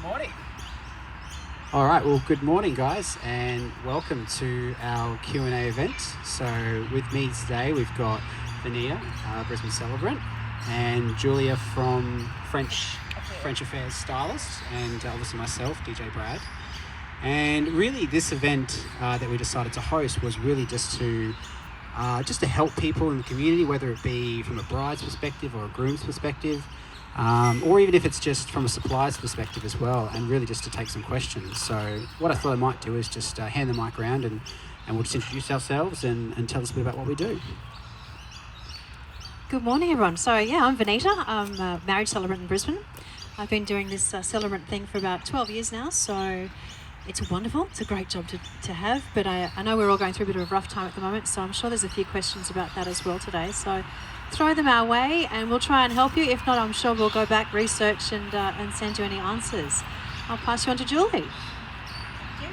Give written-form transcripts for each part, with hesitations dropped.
Morning. All right, well, good morning, guys, and welcome to our Q&A event. So with me today, we've got Vanita, Brisbane Celebrant, and Julia from French Affairs Stylist, and obviously myself, DJ Brad. And really, this event that we decided to host was really just to help people in the community, whether it be from a bride's perspective or a groom's perspective, or even if it's just from a supplier's perspective as well, and really just to take some questions. So what I thought I might do is just hand the mic around and we'll just introduce ourselves and tell us a bit about what we do. Good morning, everyone. So I'm Vanita. I'm a marriage celebrant in Brisbane. I've been doing this celebrant thing for about 12 years now, so it's wonderful. It's a great job to have, but I know we're all going through a bit of a rough time at the moment, so I'm sure there's a few questions about that as well today. So throw them our way and we'll try and help you. If not, I'm sure we'll go back, research and send you any answers. I'll pass you on to Julie. Thank you.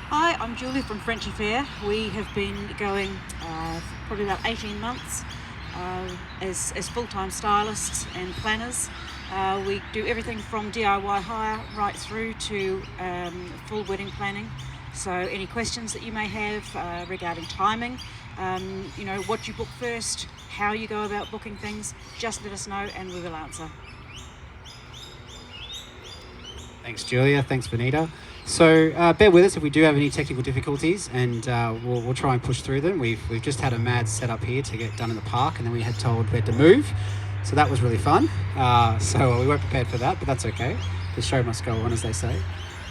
Hi, I'm Julie from French Affair. We have been going probably about 18 months as full-time stylists and planners. We do everything from DIY hire right through to full wedding planning. So any questions that you may have regarding timing, what you book first, how you go about booking things, just let us know and we will answer. Thanks, Julia. Thanks, Vanita. So bear with us if we do have any technical difficulties, and we'll try and push through them. We've just had a mad setup here to get done in the park, and then we had told we had to move. So that was really fun. So we weren't prepared for that, but that's okay. The show must go on, as they say.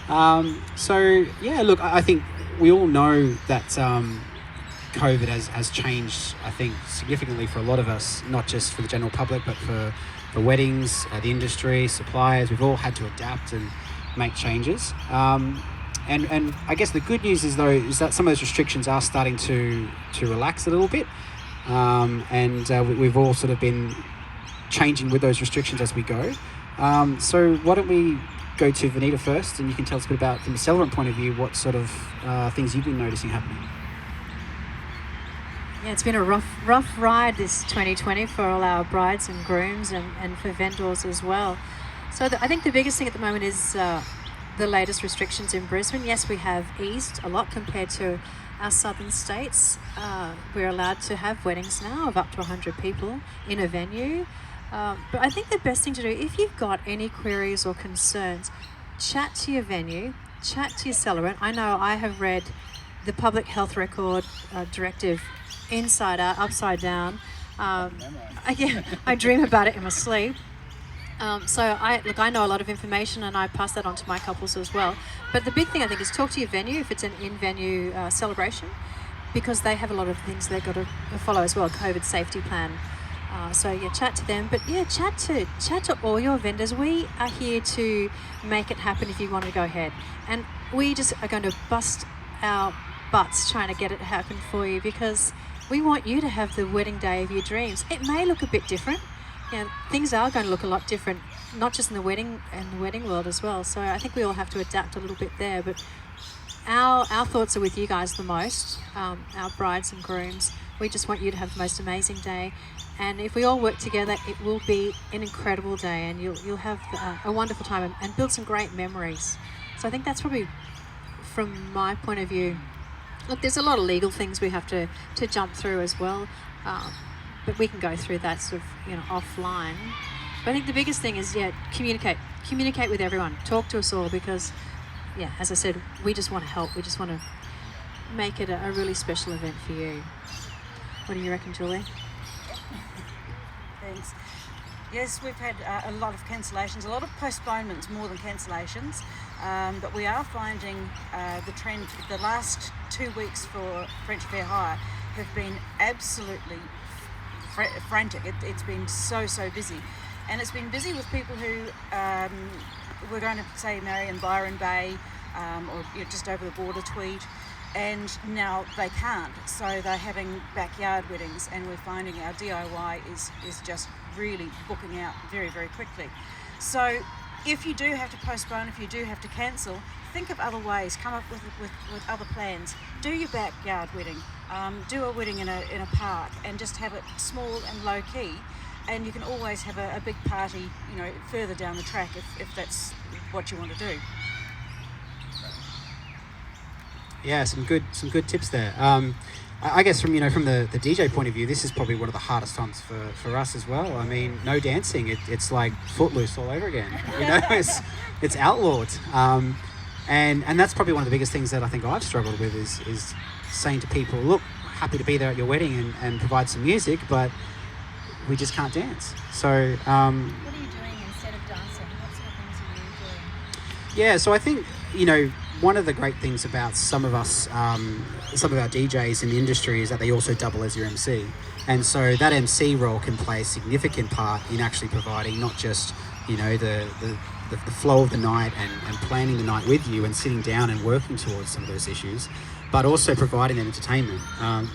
I think we all know that COVID has changed, I think, significantly for a lot of us, not just for the general public, but for the weddings, the industry, suppliers. We've all had to adapt and make changes. And I guess the good news is that some of those restrictions are starting to relax a little bit. We've all sort of been changing with those restrictions as we go. So why don't we go to Vanita first, and you can tell us a bit about, from a celebrant point of view, what sort of things you've been noticing happening. Yeah, it's been a rough ride this 2020 for all our brides and grooms and for vendors as well. So I think the biggest thing at the moment is the latest restrictions in Brisbane. Yes, we have eased a lot compared to our southern states. We're allowed to have weddings now of up to 100 people in a venue. But I think the best thing to do, if you've got any queries or concerns, chat to your venue, chat to your celebrant. I know I have read the Public Health Record Directive inside out, upside down. I dream about it in my sleep. I know a lot of information and I pass that on to my couples as well. But the big thing I think is talk to your venue if it's an in-venue celebration, because they have a lot of things they've got to follow as well, COVID safety plan. Chat to them, but chat to all your vendors. We are here to make it happen if you want to go ahead, and we just are going to bust our butts trying to get it to happen for you, because we want you to have the wedding day of your dreams. It may look a bit different. Things are going to look a lot different, not just in the wedding world as well. So I think we all have to adapt a little bit there. But our thoughts are with you guys the most, our brides and grooms. We just want you to have the most amazing day. And if we all work together, it will be an incredible day, and you'll have a wonderful time and build some great memories. So I think that's probably, from my point of view. Look, there's a lot of legal things we have to jump through as well, but we can go through that sort of offline. But I think the biggest thing is communicate with everyone, talk to us all, because as I said, we just want to help. We just want to make it a really special event for you. What do you reckon, Julie? Thanks. Yes, we've had a lot of cancellations, a lot of postponements more than cancellations, but we are finding the trend. The last 2 weeks for French Affair Hire have been absolutely frantic. It's been so busy, and it's been busy with people who were going to, say, marry in Byron Bay or just over the border, Tweed, and now they can't, so they're having backyard weddings, and we're finding our DIY is just really booking out very quickly. So if you do have to postpone, if you do have to cancel, think of other ways, come up with other plans. Do your backyard wedding, do a wedding in a park, and just have it small and low key, and you can always have a big party, you know, further down the track if that's what you want to do. Yeah, some good tips there. I guess from the DJ point of view, this is probably one of the hardest times for us as well. I mean, no dancing. It's like Footloose all over again. You know, it's outlawed. And that's probably one of the biggest things that I think I've struggled with is saying to people, look, happy to be there at your wedding and provide some music, but we just can't dance. So What are you doing instead of dancing? What sort of things are you doing? yeah, so I think, one of the great things about some of us, some of our DJs in the industry is that they also double as your MC. And so that MC role can play a significant part in actually providing not just, the flow of the night and planning the night with you and sitting down and working towards some of those issues, but also providing them entertainment.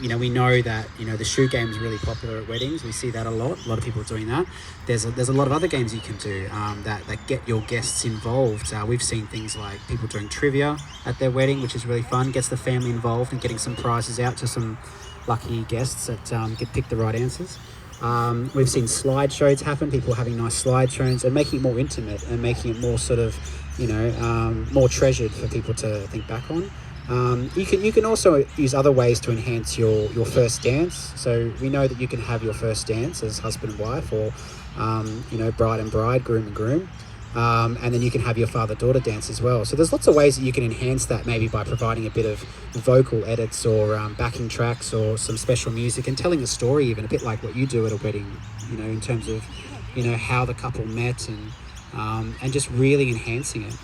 We know that, the shoe game is really popular at weddings. We see that a lot of people doing that. There's a lot of other games you can do that get your guests involved. We've seen things like people doing trivia at their wedding, which is really fun, gets the family involved and getting some prizes out to some lucky guests that get picked the right answers. We've seen slideshows happen, people having nice slideshows and making it more intimate and making it more sort of, more treasured for people to think back on. You can also use other ways to enhance your first dance. So we know that you can have your first dance as husband and wife, or bride and bride, groom and groom, and then you can have your father-daughter dance as well. So there's lots of ways that you can enhance that, maybe by providing a bit of vocal edits or backing tracks or some special music and telling a story, even a bit like what you do at a wedding, in terms of how the couple met and just really enhancing it.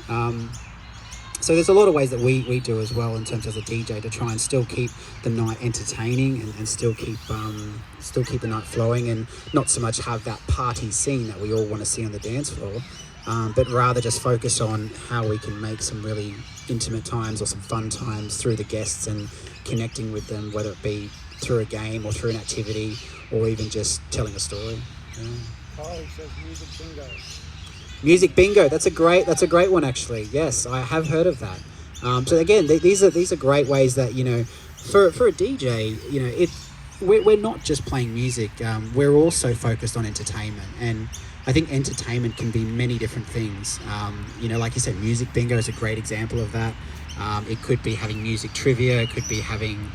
So there's a lot of ways that we do as well in terms of a DJ to try and still keep the night entertaining and still keep the night flowing, and not so much have that party scene that we all want to see on the dance floor, but rather just focus on how we can make some really intimate times or some fun times through the guests and connecting with them, whether it be through a game or through an activity or even just telling a story. Yeah. Colleague says music bingo. Music bingo, that's a great one actually. Yes, I have heard of that. So again, these are great ways that for a DJ, we're not just playing music. We're also focused on entertainment, and I think entertainment can be many different things. Like you said, music bingo is a great example of that. It could be having music trivia. It could be having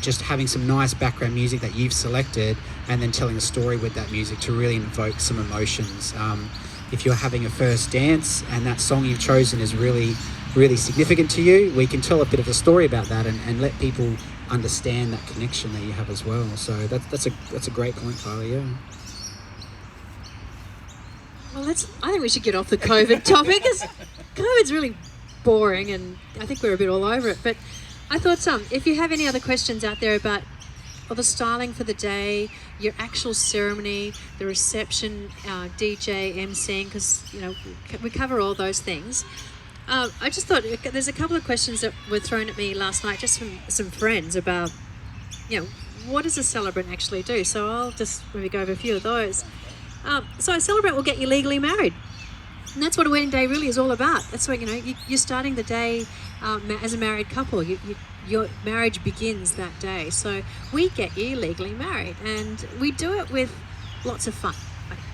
just having some nice background music that you've selected, and then telling a story with that music to really invoke some emotions. If you're having a first dance and that song you've chosen is really, really significant to you, we can tell a bit of a story about that and let people understand that connection that you have as well. So that's a great point, Kylie. Yeah. Well, I think we should get off the COVID topic, because COVID's really boring and I think we're a bit all over it. But I thought if you have any other questions out there about the styling for the day, your actual ceremony, the reception, DJ, MCing, because we cover all those things. I just thought there's a couple of questions that were thrown at me last night just from some friends about, what does a celebrant actually do? So I'll just maybe go over a few of those. So a celebrant will get you legally married. And that's what a wedding day really is all about. That's what, you're starting the day as a married couple. Your marriage begins that day. So we get you legally married, and we do it with lots of fun.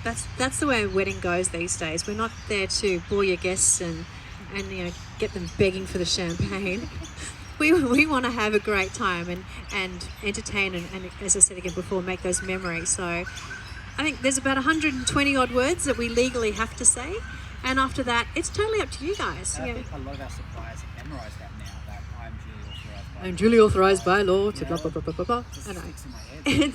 That's the way a wedding goes these days. We're not there to bore your guests and get them begging for the champagne. We want to have a great time and entertain and, as I said again before, make those memories. So I think there's about 120 odd words that we legally have to say, and after that it's totally up to you guys. I think a lot of our suppliers have memorised that now, that I'm duly authorised by law to blah, blah, blah, blah, blah, blah. Just I know. sticks in my head.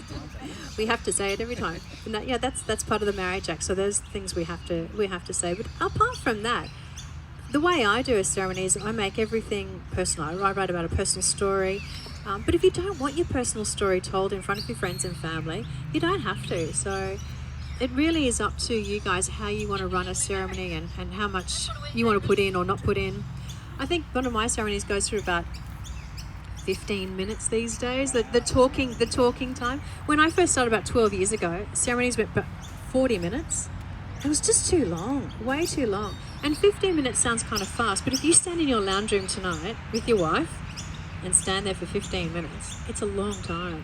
We have to say it every time. And that's part of the Marriage Act. So there's things we have to say. But apart from that, the way I do a ceremony is I make everything personal. I write about a personal story. But if you don't want your personal story told in front of your friends and family, you don't have to. So it really is up to you guys how you want to run a ceremony and how much you want to put in or not put in. I think one of my ceremonies goes through about 15 minutes these days, the talking time. When I first started about 12 years ago, ceremonies went about 40 minutes. It was just too long, way too long. And 15 minutes sounds kind of fast, but if you stand in your lounge room tonight with your wife and stand there for 15 minutes, it's a long time.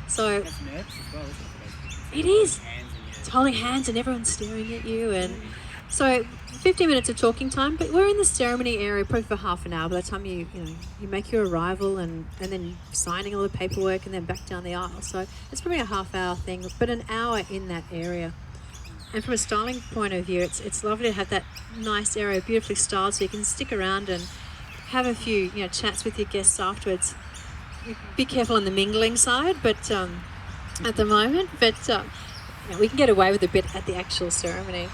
So That's nerves as well, isn't it? it is. Hands it's holding hands and everyone's staring at you. And so 15 minutes of talking time, but we're in the ceremony area probably for half an hour by the time you make your arrival, and then signing all the paperwork and then back down the aisle. So it's probably a half-hour thing, but an hour in that area. And from a styling point of view, it's lovely to have that nice area beautifully styled so you can stick around and have a few chats with your guests afterwards. Be careful on the mingling side, but at the moment, but we can get away with a bit at the actual ceremony.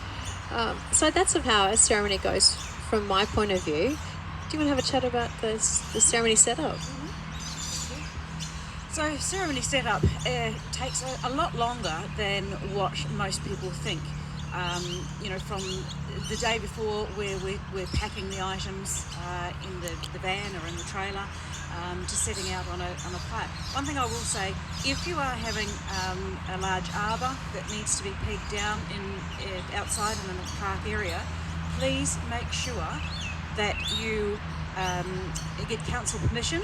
So that's how a ceremony goes from my point of view. Do you want to have a chat about the ceremony setup? So ceremony setup takes a lot longer than what most people think. From the day before, where we're packing the items in the van or in the trailer, to setting out on a park. One thing I will say, if you are having a large arbour that needs to be pegged down outside in a park area, please make sure that you get council permission,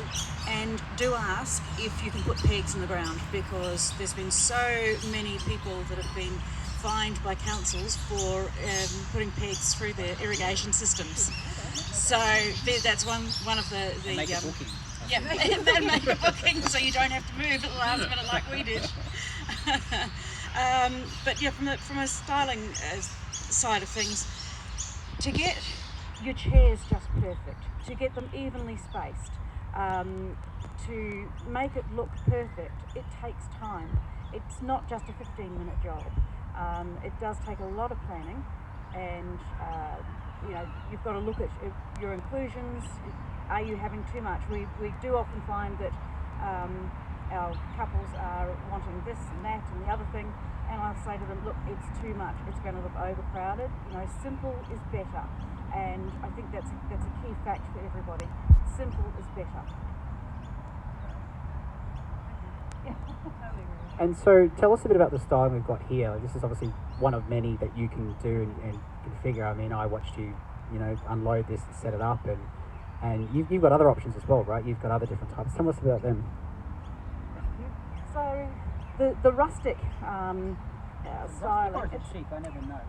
and do ask if you can put pegs in the ground, because there's been so many people that have been fined by councils for putting pegs through their irrigation systems. So that's one of the Make a booking. yeah, and make a booking so you don't have to move at the last minute like we did. But yeah, from a styling side of things, to get your chairs just perfect, to get them evenly spaced, to make it look perfect, it takes time. It's not just a 15-minute job. It does take a lot of planning, and you've got to look at your inclusions. Are you having too much? We do often find that our couples are wanting this and that and the other thing, and I'll say to them, look, it's too much. It's going to look overcrowded. Simple is better, and I think that's a key fact for everybody. Simple is better. And so tell us a bit about the styling we've got here. This is obviously one of many that you can do and configure. I mean, I watched you, unload this and set it up, and you've got other options as well, right? You've got other different types. Tell us about them. So the rustic styling. It's chic, I never know.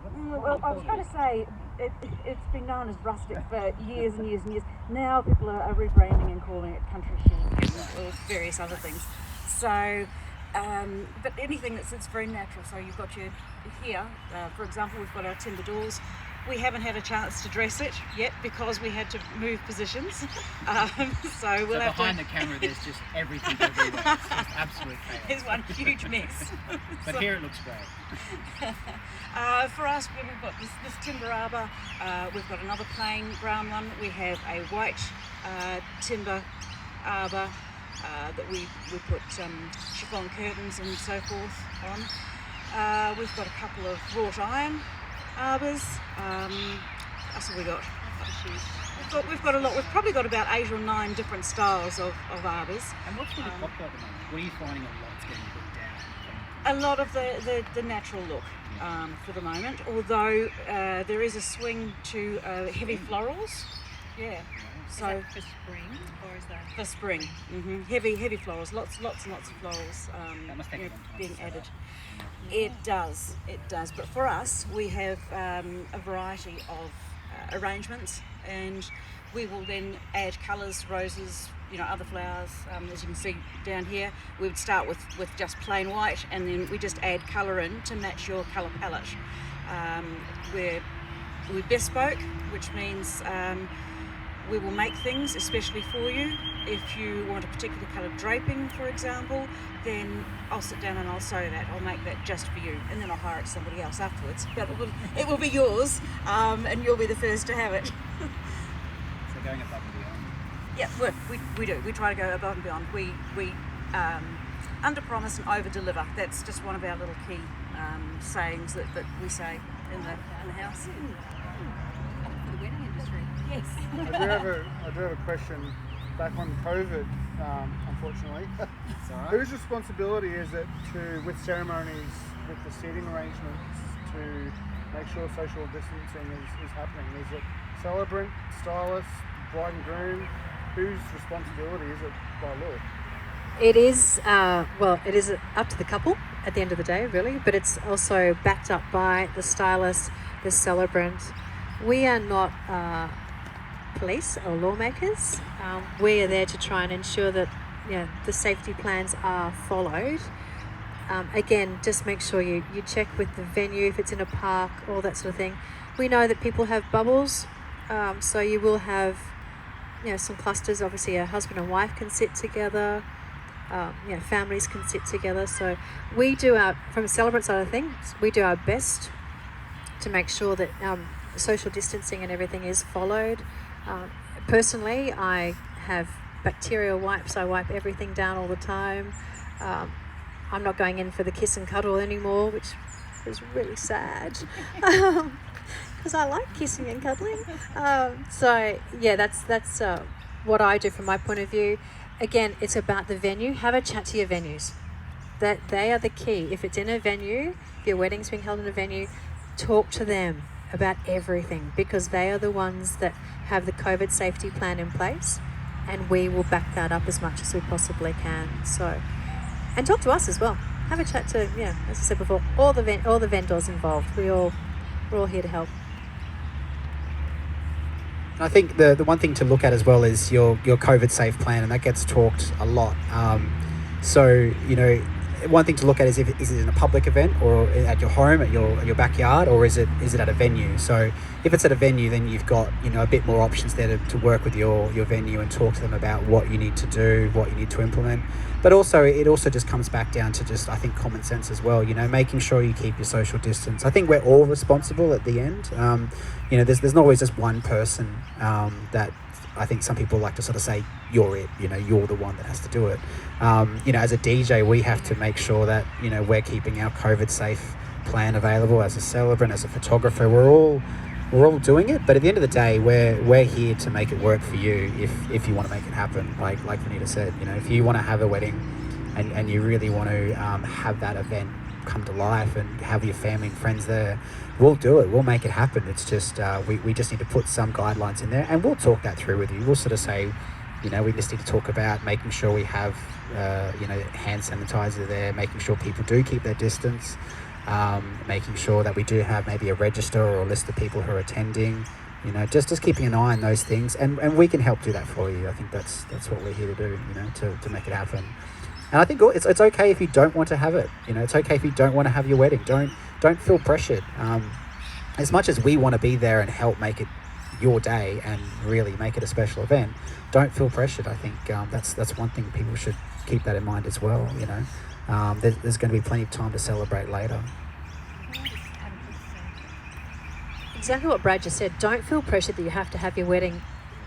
Well, I was going to say it's been known as rustic for years and years and years. Now people are rebranding and calling it country chic or various other things. So, but anything that's very natural. So you've got your here, for example, we've got our timber doors. We haven't had a chance to dress it yet because we had to move positions. So we'll have behind the camera, there's just everything everywhere. It's just absolute chaos. It's one huge mess. But here it looks great. For us, we've got this timber arbour. We've got another plain brown one. We have a white timber arbour that we put chiffon curtains and so forth on. We've got a couple of wrought iron arbours. That's what we got. We've got a lot. We've probably got about 8 or 9 different styles of arbours. And what's really popular at the moment? What are you finding a lot's getting put down? A lot of the natural look for the moment, although there is a swing to heavy florals. Yeah. So Is that for spring, or is that for spring? Heavy florals, lots and lots of florals That must take a long time being to set added. up. It does. But for us, we have a variety of arrangements, and we will then add colours, roses, other flowers. As you can see down here, we would start with just plain white, and then we just add colour in to match your colour palette. We're bespoke, which means we will make things especially for you. If you want a particular coloured draping, for example, then I'll sit down and I'll sew that. I'll make that just for you, and then I'll hire it to somebody else afterwards. But it will be yours, and you'll be the first to have it. So going above and beyond. Yeah, we do. We try to go above and beyond. We under promise and over deliver. That's just one of our little key sayings that we say in the house. for the wedding industry? Yes. I do have a question back on COVID, unfortunately. It's all right. Whose responsibility is it with ceremonies, with the seating arrangements, to make sure social distancing is happening? Is it celebrant, stylist, bride and groom? Whose responsibility is it by law? It is, it is up to the couple. at the end of the day, really, but it's also backed up by the stylist, the celebrant. We are not police or lawmakers. We are there to try and ensure that the safety plans are followed. Again, just make sure you check with the venue if it's in a park, all that sort of thing. We know that people have bubbles, so you will have some clusters. Obviously, a husband and wife can sit together. Families can sit together. So we do from a celebrant side of things, we do our best to make sure that social distancing and everything is followed. Personally, I have bacterial wipes. I wipe everything down all the time. I'm not going in for the kiss and cuddle anymore, which is really sad because I like kissing and cuddling. That's what I do from my point of view. Again, it's about the venue. Have a chat to your venues. That they are the key. If it's in a venue, if your wedding's being held in a venue, talk to them about everything, because they are the ones that have the COVID safety plan in place, and we will back that up as much as we possibly can. So, and talk to us as well. Have a chat to, as I said before, all the vendors involved. We're all here to help. I think the one thing to look at as well is your COVID safe plan, and that gets talked a lot. One thing to look at is is it in a public event or at your home, at your backyard, or is it at a venue? So if it's at a venue, then you've got a bit more options there to work with your venue and talk to them about what you need to do, what you need to implement. But also, it also just comes back down to just, I think, common sense as well. Making sure you keep your social distance. I think we're all responsible at the end. There's not always just one person that. I think some people like to sort of say, you're it, you're the one that has to do it. As a DJ, we have to make sure that, we're keeping our COVID safe plan available. As a celebrant, as a photographer, we're all doing it. But at the end of the day, we're here to make it work for you if you want to make it happen. Like Vanita said, if you want to have a wedding and you really want to have that event come to life and have your family and friends there, we'll do it. We'll make it happen. It's just we just need to put some guidelines in there, and we'll talk that through with you. We'll sort of say, we just need to talk about making sure we have hand sanitizer there, making sure people do keep their distance, making sure that we do have maybe a register or a list of people who are attending, just keeping an eye on those things, and we can help do that for you. I think that's what we're here to do, to make it happen. And I think it's okay if you don't want to have it. It's okay if you don't want to have your wedding. Don't feel pressured. As much as we want to be there and help make it your day and really make it a special event, don't feel pressured. I think that's one thing people should keep that in mind as well. There's going to be plenty of time to celebrate later. Exactly what Brad just said. Don't feel pressured that you have to have your wedding.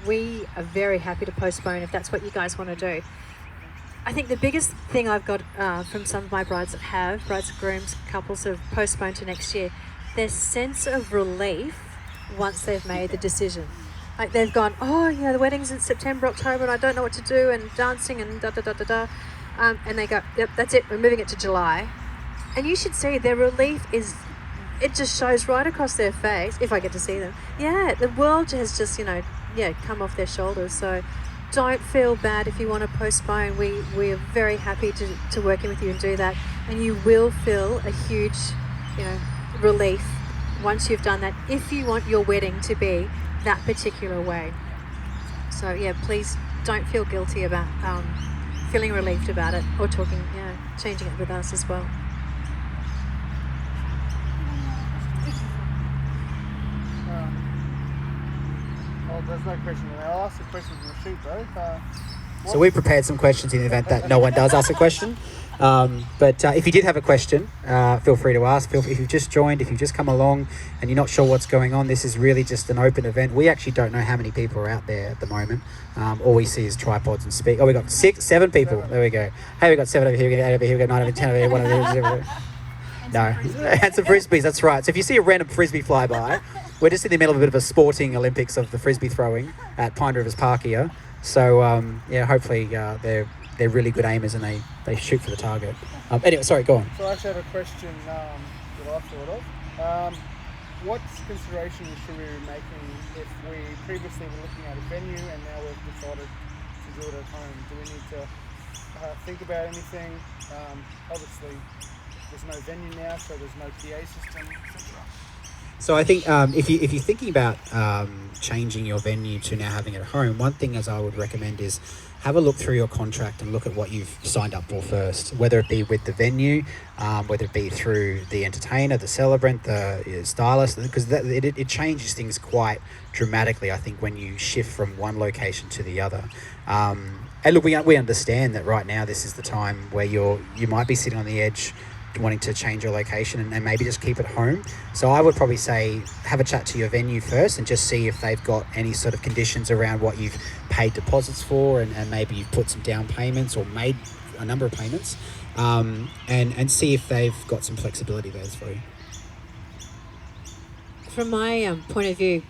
We are very happy to postpone if that's what you guys want to do. I think the biggest thing I've got from some of my brides and grooms, couples have postponed to next year, their sense of relief once they've made the decision. Like they've gone, the wedding's in September, October, and I don't know what to do, and dancing and da-da-da-da-da. And they go, yep, that's it, we're moving it to July. And you should see their relief it just shows right across their face, if I get to see them. Yeah, the world has just, come off their shoulders. So don't feel bad if you want to postpone. We are very happy to work in with you and do that. And you will feel a huge, relief once you've done that, if you want your wedding to be that particular way. So please don't feel guilty about feeling relieved about it, or changing it with us as well. There's no question. I'll ask the questions in the sheet, though. So we prepared some questions in the event that no one does ask a question. But if you did have a question, feel free to ask. If you've just joined, if you've just come along and you're not sure what's going on, this is really just an open event. We actually don't know how many people are out there at the moment. All we see is tripods and speak. Oh, we got 7 people. There we go. Hey, we got 7 over here. We got 8 over here. We got 9 over 10 over here. 1 over here. No, and some frisbees. That's right. So if you see a random frisbee fly by, we're just in the middle of a bit of a sporting Olympics of the frisbee throwing at Pine Rivers Park here. So hopefully they're really good aimers and they shoot for the target. Anyway, sorry, go on. So I actually had a question that I thought of. What considerations should we be making if we previously were looking at a venue and now we've decided to do it at home? Do we need to think about anything? Obviously, there's no venue now, so there's no PA system, etc. So I think if you're thinking about changing your venue to now having it at home, one thing as I would recommend is have a look through your contract and look at what you've signed up for first, whether it be with the venue, whether it be through the entertainer, the celebrant, the stylist, because it changes things quite dramatically, I think, when you shift from one location to the other. And look, we understand that right now this is the time where you might be sitting on the edge wanting to change your location and maybe just keep it home. So I would probably say have a chat to your venue first and just see if they've got any sort of conditions around what you've paid deposits for, and maybe you've put some down payments or made a number of payments, and see if they've got some flexibility there for you. From my point of view,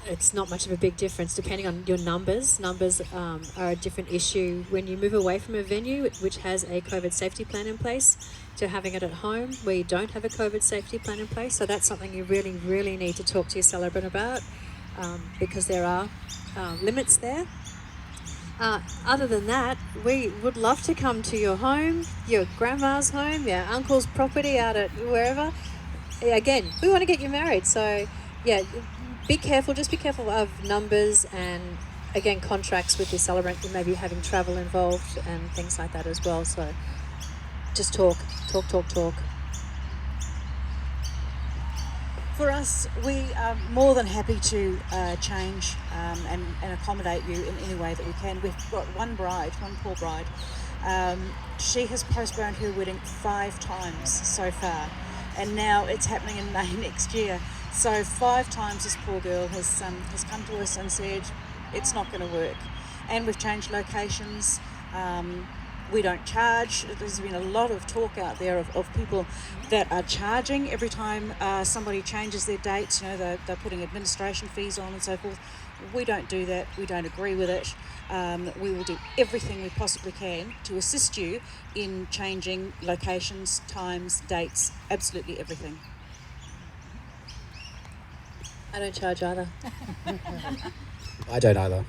it's not much of a big difference depending on your numbers. Numbers are a different issue when you move away from a venue which has a COVID safety plan in place to having it at home where you don't have a COVID safety plan in place. So that's something you really, really need to talk to your celebrant about, because there are limits there. Other than that, we would love to come to your home, your grandma's home, your uncle's property out at wherever. Again, we want to get you married. So yeah, be careful of numbers and, again, contracts with your celebrant. You may be having travel involved and things like that as well. So just talk. For us, we are more than happy to change and accommodate you in any way that we can. We've got one poor bride. She has postponed her wedding 5 times so far, and now it's happening in May next year. So 5 times this poor girl has come to us and said it's not going to work. And we've changed locations. We don't charge. There's been a lot of talk out there of people that are charging every time somebody changes their dates. You know, they're putting administration fees on and so forth. We don't do that. We don't agree with it. We will do everything we possibly can to assist you in changing locations, times, dates, absolutely everything. I don't charge either. I don't either.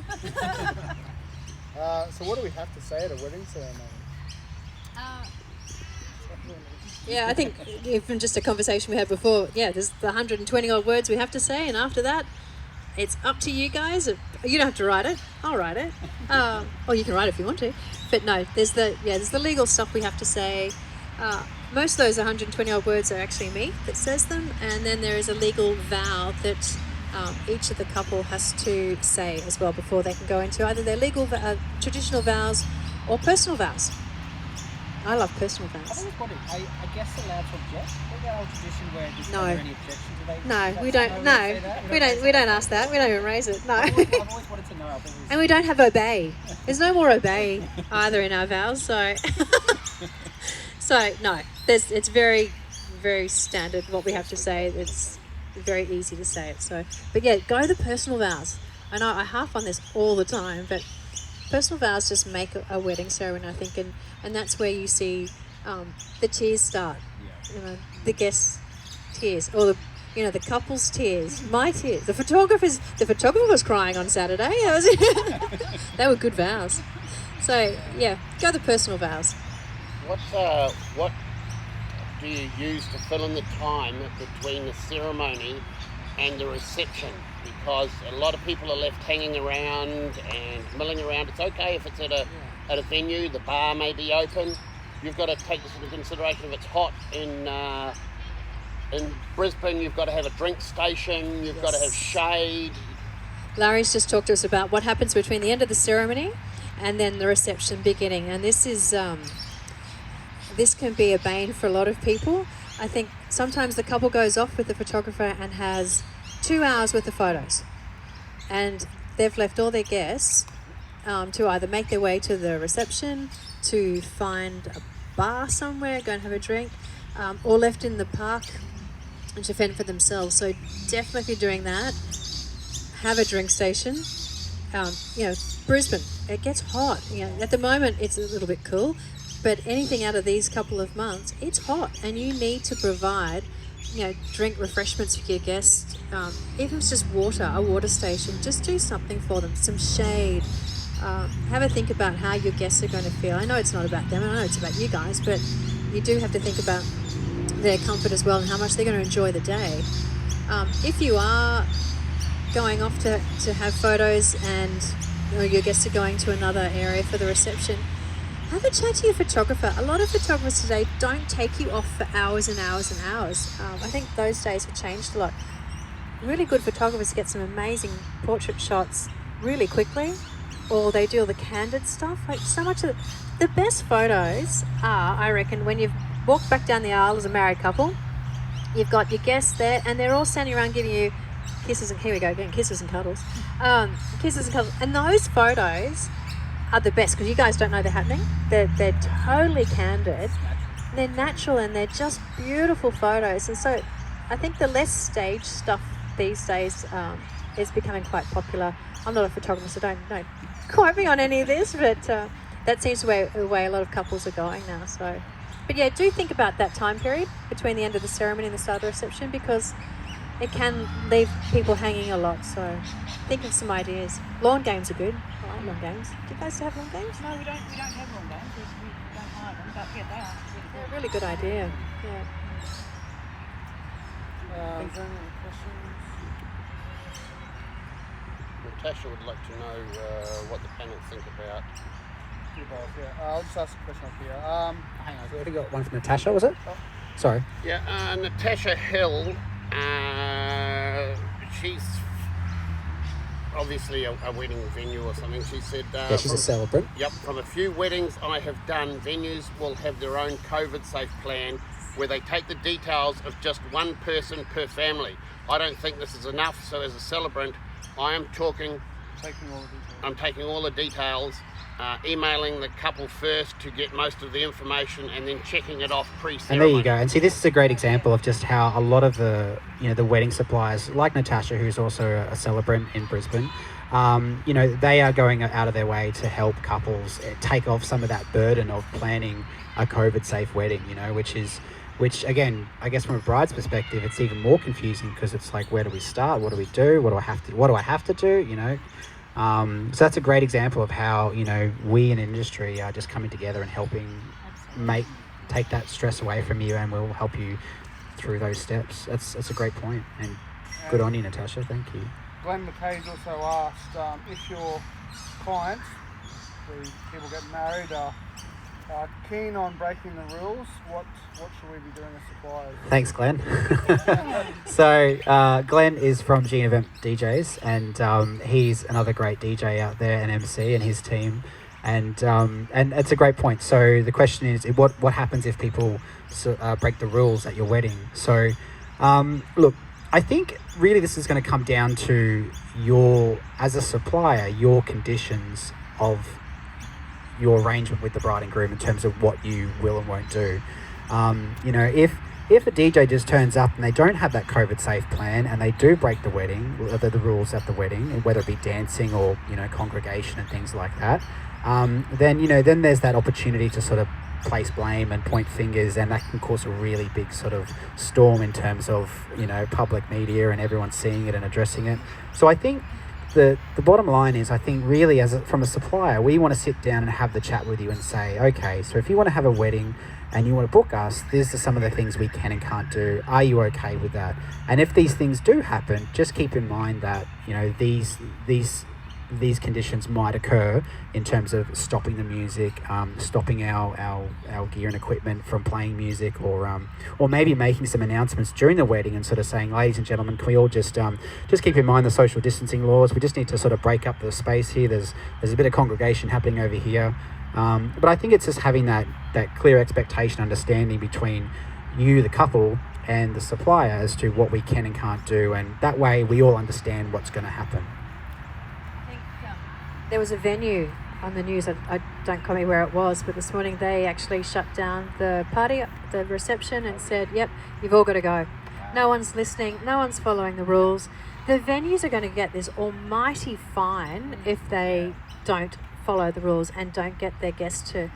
So what do we have to say at a wedding ceremony? Yeah, I think from just a conversation we had before, there's the 120 odd words we have to say, and after that, it's up to you guys. You don't have to write it. I'll write it. Or you can write it if you want to. But no, there's the legal stuff we have to say. Most of those 120 odd words are actually me that says them, and then there is a legal vow that each of the couple has to say as well before they can go into either their legal traditional vows or personal vows. I love personal vows. I was wondering, I guess allowed to object? What about old tradition where there's No. never any objection? Do they, No, we don't. No, we don't ask that. We don't even raise it. No. I've always wanted to know. I think it was- And we don't have obey. There's no more obey either in our vows. So, so no. It's very, very standard what we have to say. It's very easy to say it. So, but yeah, go the personal vows. I know I harp on this all the time, but personal vows just make a wedding ceremony, I think, and that's where you see the tears start. You know, the guests' tears, or the couple's tears, my tears. The photographer was crying on Saturday. They were good vows. So yeah, go the personal vows. What do you use to fill in the time between the ceremony and the reception? Because a lot of people are left hanging around and milling around. It's okay if it's at a venue, the bar may be open. You've got to take this into consideration. If it's hot in Brisbane, you've got to have a drink station, you've got to have shade. Larry's just talked to us about what happens between the end of the ceremony and then the reception beginning, and this can be a bane for a lot of people. I think sometimes the couple goes off with the photographer and has 2 hours worth of photos, and they've left all their guests to either make their way to the reception, to find a bar somewhere, go and have a drink, or left in the park and to fend for themselves. So definitely doing that. Have a drink station. Brisbane, it gets hot. At the moment it's a little bit cool, but anything out of these couple of months, it's hot, and you need to provide drink refreshments for your guests. Even if it's just a water station, just do something for them, some shade. Have a think about how your guests are going to feel. I know it's not about them, I know it's about you guys, but you do have to think about their comfort as well and how much they're going to enjoy the day. If you are going off to have photos and your guests are going to another area for the reception, have a chat to your photographer. A lot of photographers today don't take you off for hours and hours and hours. I think those days have changed a lot. Really good photographers get some amazing portrait shots really quickly, or they do all the candid stuff. Like, so much of the best photos are, I reckon, when you've walked back down the aisle as a married couple, you've got your guests there and they're all standing around giving you kisses, and here we go again, kisses and cuddles. Kisses and cuddles. And those photos are the best because you guys don't know they're happening. They're totally candid. They're natural and they're just beautiful photos. And so I think the less staged stuff these days is becoming quite popular. I'm not a photographer, so don't quote me on any of this, but that seems the way a lot of couples are going now. So, but yeah, do think about that time period between the end of the ceremony and the start of the reception, because it can leave people hanging a lot. So think of some ideas. Lawn games are good. I like lawn games. Do you guys have lawn games? No, we don't have long games. We don't hire them, but yeah, they are Yeah, really good idea. Yeah. Is there any questions? Natasha would like to know what the panel think about. You both, yeah. I'll just ask a question up here. Hang on, we already got one from Natasha, was it? Sorry. Yeah, Natasha Hill, she's obviously a wedding venue or something. She said... Yeah, she's a celebrant. Yep, from a few weddings I have done, venues will have their own COVID-safe plan where they take the details of just one person per family. I don't think this is enough, so as a celebrant, I am Taking all the details. I'm taking all the details, emailing the couple first to get most of the information, and then checking it off And pre-ceremony. there you go. And see, this is a great example of just how a lot of the wedding suppliers, like Natasha, who's also a celebrant in Brisbane, they are going out of their way to help couples take off some of that burden of planning a COVID-safe wedding. Which again, I guess from a bride's perspective, it's even more confusing because it's like, where do we start? What do we do? What do I have to do? So that's a great example of how we in industry are just coming together and helping take that stress away from you, and we'll help you through those steps. That's a great point, and good on you, Natasha. Thank you. Glenn McKay's also asked if your clients, the people getting married, are keen on breaking the rules, what should we be doing as suppliers? Thanks, Glenn. So Glenn is from G Event DJs, and he's another great DJ out there, and MC, and his team, and it's a great point. So the question is, what happens if people break the rules at your wedding? So look, I think really this is going to come down to as a supplier, your conditions of your arrangement with the bride and groom in terms of what you will and won't do. If a DJ just turns up and they don't have that COVID safe plan and they do break the rules at the wedding, whether it be dancing or congregation and things like that, then there's that opportunity to sort of place blame and point fingers, and that can cause a really big sort of storm in terms of public media and everyone seeing it and addressing it. So I think the bottom line is, I think really from a supplier, we want to sit down and have the chat with you and say, okay, so if you want to have a wedding and you want to book us, these are some of the things we can and can't do. Are you okay with that? And if these things do happen, just keep in mind that these conditions might occur in terms of stopping the music, stopping our gear and equipment from playing music, or maybe making some announcements during the wedding and sort of saying, ladies and gentlemen, can we all just keep in mind the social distancing laws? We just need to sort of break up the space here. There's a bit of congregation happening over here. But I think it's just having that clear expectation, understanding between you, the couple, and the supplier as to what we can and can't do, and that way we all understand what's going to happen. There was a venue on the news, I don't quote me where it was, but this morning they actually shut down the party, the reception, and said, yep, you've all got to go. No one's listening, no one's following the rules. The venues are going to get this almighty fine if they don't follow the rules and don't get their guests to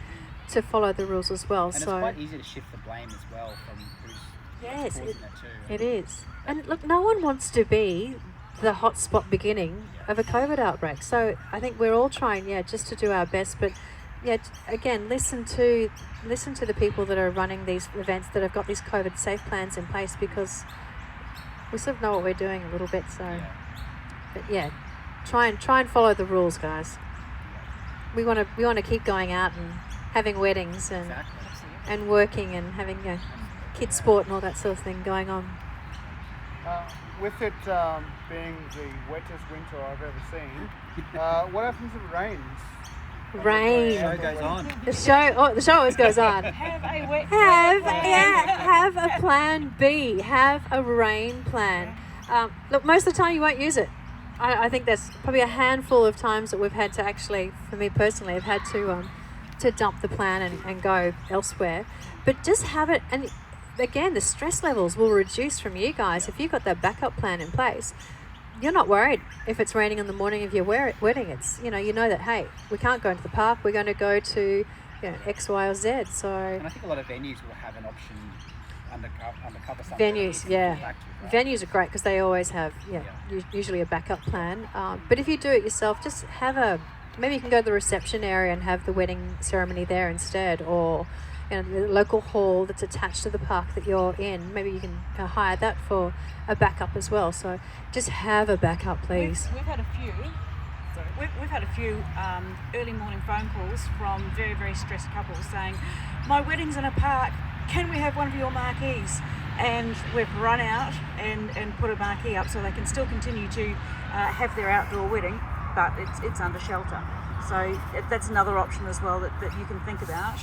follow the rules as well. And it's quite easy to shift the blame as well from who's causing it too. It is. And look, no one wants to be the hotspot beginning of a COVID outbreak. So I think we're all trying, just to do our best, but again, listen to the people that are running these events that have got these COVID safe plans in place, because we sort of know what we're doing a little bit. So, but yeah, try and follow the rules, guys. We want to keep going out and having weddings and and working and having kids sport and all that sort of thing going on. With it being the wettest winter I've ever seen, what happens if it rains? Rain. The show goes on. The show always goes on. Have a wet Have a plan B. Have a rain plan. Look, most of the time you won't use it. I think there's probably a handful of times that we've had to actually, for me personally, I've had to dump the plan and go elsewhere. But just have it, and again, the stress levels will reduce from you guys if you've got that backup plan in place. You're not worried if it's raining on the morning of your wedding. It's you know that, hey, we can't go into the park. We're going to go to X, Y, or Z. So. And I think a lot of venues will have an option undercover something. Venues, yeah. Venues are great because they always have, usually a backup plan. But if you do it yourself, just maybe you can go to the reception area and have the wedding ceremony there instead, or the local hall that's attached to the park that you're in. Maybe you can hire that for a backup as well. So just have a backup, please. We've had a few. Sorry, we've had a few early morning phone calls from very, very stressed couples saying, "My wedding's in a park. Can we have one of your marquees?" And we've run out and put a marquee up so they can still continue to have their outdoor wedding, but it's under shelter. So that's another option as well that you can think about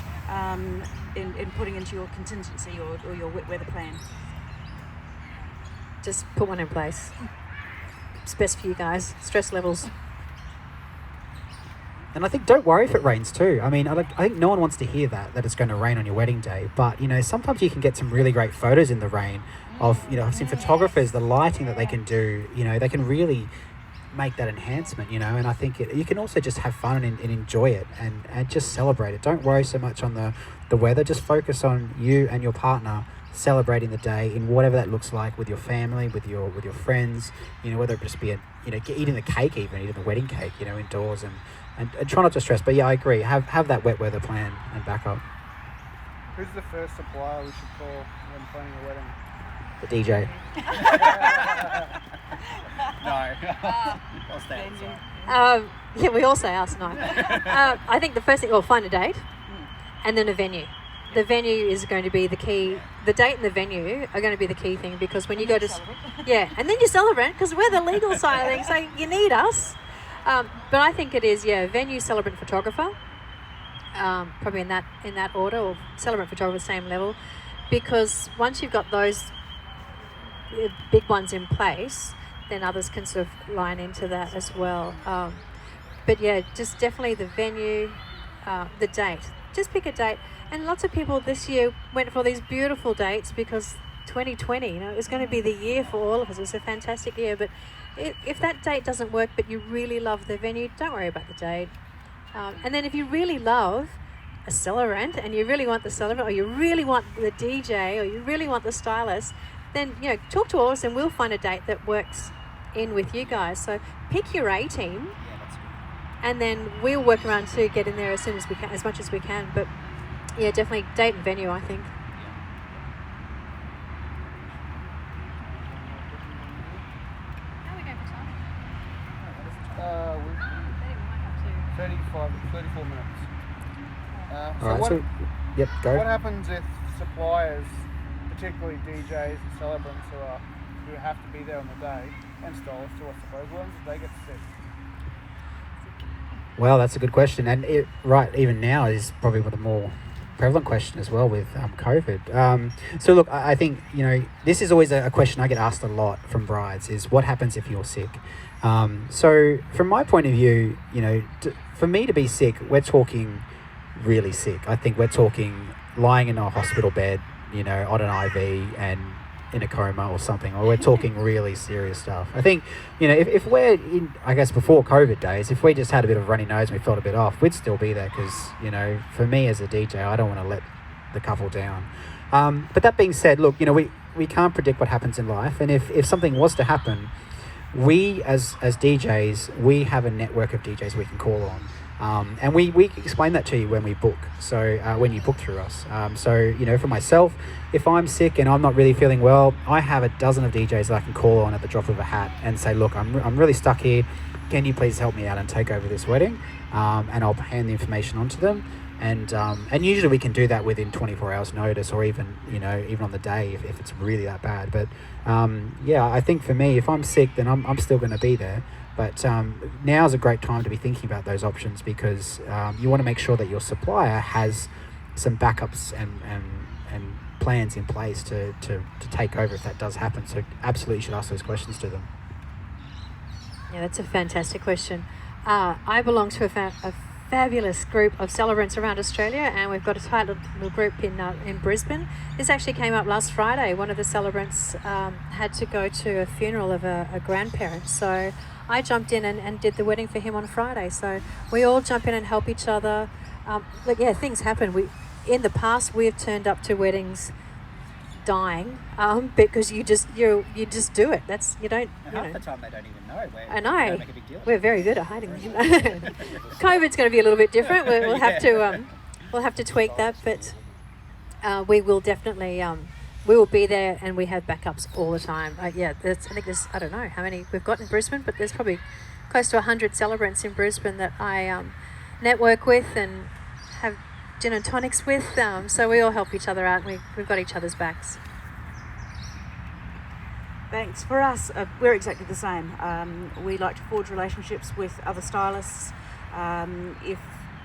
in putting into your contingency or your wet weather plan. Just put one in place. It's best for you guys. Stress levels. And I think don't worry if it rains too. I mean, I think no one wants to hear that it's going to rain on your wedding day. But, sometimes you can get some really great photos in the rain of, I've seen photographers, the lighting that they can do, they can really make that enhancement, and I think you can also just have fun and enjoy it and just celebrate it. Don't worry so much on the weather. Just focus on you and your partner celebrating the day in whatever that looks like, with your family, with your friends, whether it just be eating the cake, even eating the wedding cake, indoors and try not to stress. But yeah, I agree. Have that wet weather plan and backup. Who's the first supplier we should call when planning a wedding? The DJ. No. I'll stay outside. We all say us, no. I think the first thing, find a date and then a venue. The venue is going to be the key. The date and the venue are going to be the key thing, because when you go to... and then you celebrate, because we're the legal side of things, so you need us. But I think it is, venue, celebrant, photographer, probably in that order, or celebrant, photographer, same level, because once you've got those big ones in place, then others can sort of line into that as well. But yeah, just definitely the venue, the date. Just pick a date. And lots of people this year went for these beautiful dates because 2020, is going to be the year for all of us. It's a fantastic year, but if that date doesn't work, but you really love the venue, don't worry about the date. And then if you really love a celebrant and you really want the celebrant, or you really want the DJ, or you really want the stylist, then talk to us and we'll find a date that works in with you guys. So pick your A team, and then we'll work around to get in there as soon as we can, as much as we can. But yeah, definitely date and venue, I think. How are we going for time? 34 minutes. All right, yep, go. What happens if suppliers, particularly DJs and celebrants who have to be there on the day, and stylists too, I suppose, what happens if they get sick? Well, that's a good question, and even now is probably one of the more prevalent question as well with COVID. So look, I think this is always a question I get asked a lot from brides: is what happens if you're sick? So from my point of view, for me to be sick, we're talking really sick. I think we're talking lying in a hospital bed, on an IV and in a coma or something, or we're talking really serious stuff. I think, if we're in, I guess before COVID days, if we just had a bit of runny nose and we felt a bit off, we'd still be there because, for me as a DJ, I don't want to let the couple down. But that being said, look, we can't predict what happens in life. And if something was to happen, we as DJs, we have a network of DJs we can call on. And we explain that to you when we book, so when you book through us. So, you know, for myself, if I'm sick and I'm not really feeling well, I have a dozen of DJs that I can call on at the drop of a hat and say, look, I'm really stuck here. Can you please help me out and take over this wedding? And I'll hand the information on to them. And usually we can do that within 24 hours notice, or even, you know, even on the day if it's really that bad. But yeah, I think for me, if I'm sick, then I'm still going to be there. But now's a great time to be thinking about those options, because you want to make sure that your supplier has some backups and plans in place to take over if that does happen. So absolutely you should ask those questions to them. Yeah, that's a fantastic question. I belong to a fabulous group of celebrants around Australia, and we've got a tight little group in Brisbane. This actually came up last Friday. One of the celebrants had to go to a funeral of a grandparent, so I jumped in and did the wedding for him on Friday. So we all jump in and help each other. But yeah, things happen. In the past we've turned up to weddings dying because you just do it. That's Half the time they don't even know. I know. Don't make a big deal. We're very good at hiding them. COVID's going to be a little bit different. We'll have to tweak that, but we will definitely we will be there, and we have backups all the time. I think there's, I don't know how many we've got in Brisbane, but there's probably close to 100 celebrants in Brisbane that I network with and have gin and tonics with. So we all help each other out. We've got each other's backs. Thanks. For us, we're exactly the same. We like to forge relationships with other stylists. If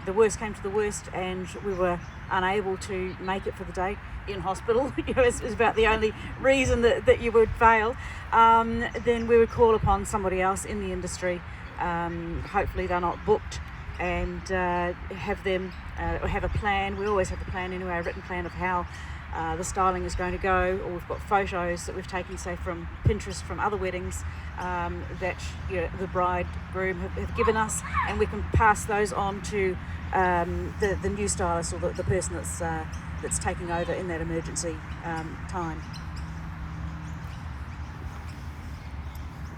the worst came to the worst and we were unable to make it for the day in hospital, is about the only reason that you would fail, then we would call upon somebody else in the industry. Hopefully they're not booked, and have them have a plan. We always have a plan anyway, a written plan of how the styling is going to go, or we've got photos that we've taken, say, from Pinterest from other weddings that the bride groom have given us, and we can pass those on to the new stylist, or the person that's taking over in that emergency time.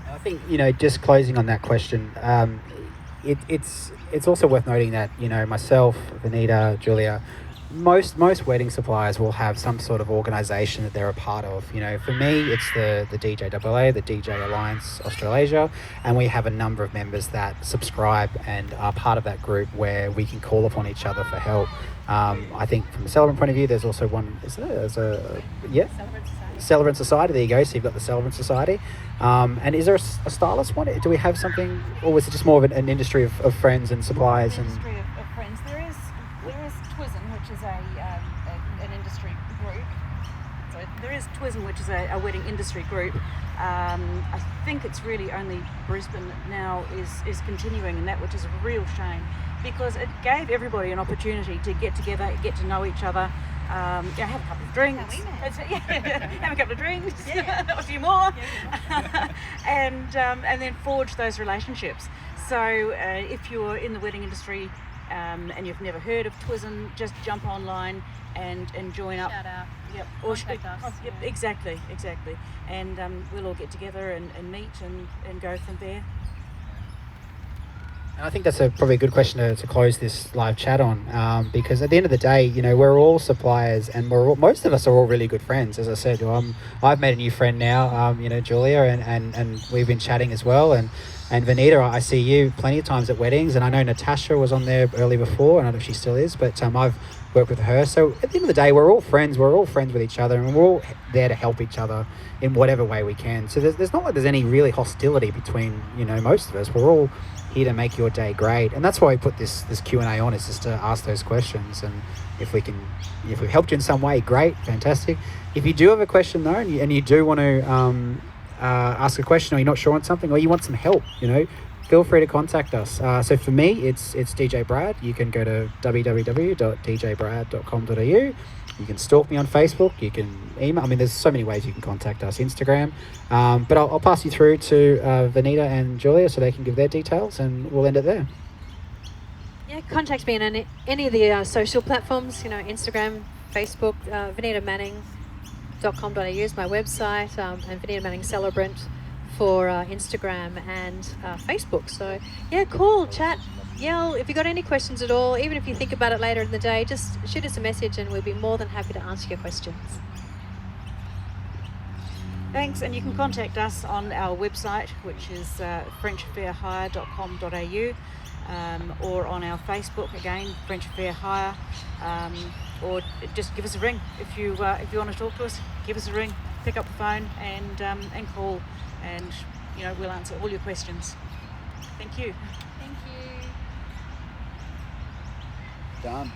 I think, just closing on that question, it's also worth noting that, myself, Vanita, Julia, most wedding suppliers will have some sort of organisation that they're a part of. For me, it's the DJAA, the DJ Alliance Australasia, and we have a number of members that subscribe and are part of that group where we can call upon each other for help. I think from a celebrant point of view, there's also one, Celebrant Society, there you go. So you've got the Celebrant Society. And is there a stylist one? Do we have something, or was it just more of an industry of friends and suppliers? Industry of friends. There is Twizen, which is an industry group. So there is Twizen, which is a wedding industry group. I think it's really only Brisbane now is continuing in that, which is a real shame, because it gave everybody an opportunity to get together, get to know each other. Have a couple of drinks. Have a couple of drinks, a few more, and then forge those relationships. So if you're in the wedding industry and you've never heard of Twizen, just jump online and join up. Shout out. Yep. Contact us. Yep. Exactly. And we'll all get together and meet and go from there. I think that's probably a good question to close this live chat on, because at the end of the day, we're all suppliers, and most of us are all really good friends. As I said, I've made a new friend now, Julia, and we've been chatting as well. And Vanita, I see you plenty of times at weddings, and I know Natasha was on there early before, and I don't know if she still is, but I've worked with her. So at the end of the day, we're all friends with each other, and we're all there to help each other in whatever way we can. So there's not like there's any really hostility between, most of us. We're all here to make your day great, and that's why we put this Q&A on, is just to ask those questions. And if we've helped you in some way, great, fantastic. If you do have a question though, and you do want to ask a question, or you're not sure on something, or you want some help, feel free to contact us. So for me, it's DJ Brad. You can go to www.djbrad.com.au. You can stalk me on Facebook. You can email. There's so many ways you can contact us. Instagram. But I'll pass you through to Vanita and Julia so they can give their details, and we'll end it there. Yeah, contact me on any of the social platforms. Instagram, Facebook. VanitaManning.com.au is my website, and Vanita Manning Celebrant for Instagram and Facebook. So yeah, call, chat, yell. If you've got any questions at all, even if you think about it later in the day, just shoot us a message and we'll be more than happy to answer your questions. Thanks, and you can contact us on our website, which is frenchaffairhire.com.au, or on our Facebook, again, French Affair Hire, or just give us a ring if you want to talk to us. Give us a ring, pick up the phone, and call, and we'll answer all your questions. Thank you. Thank you. Done.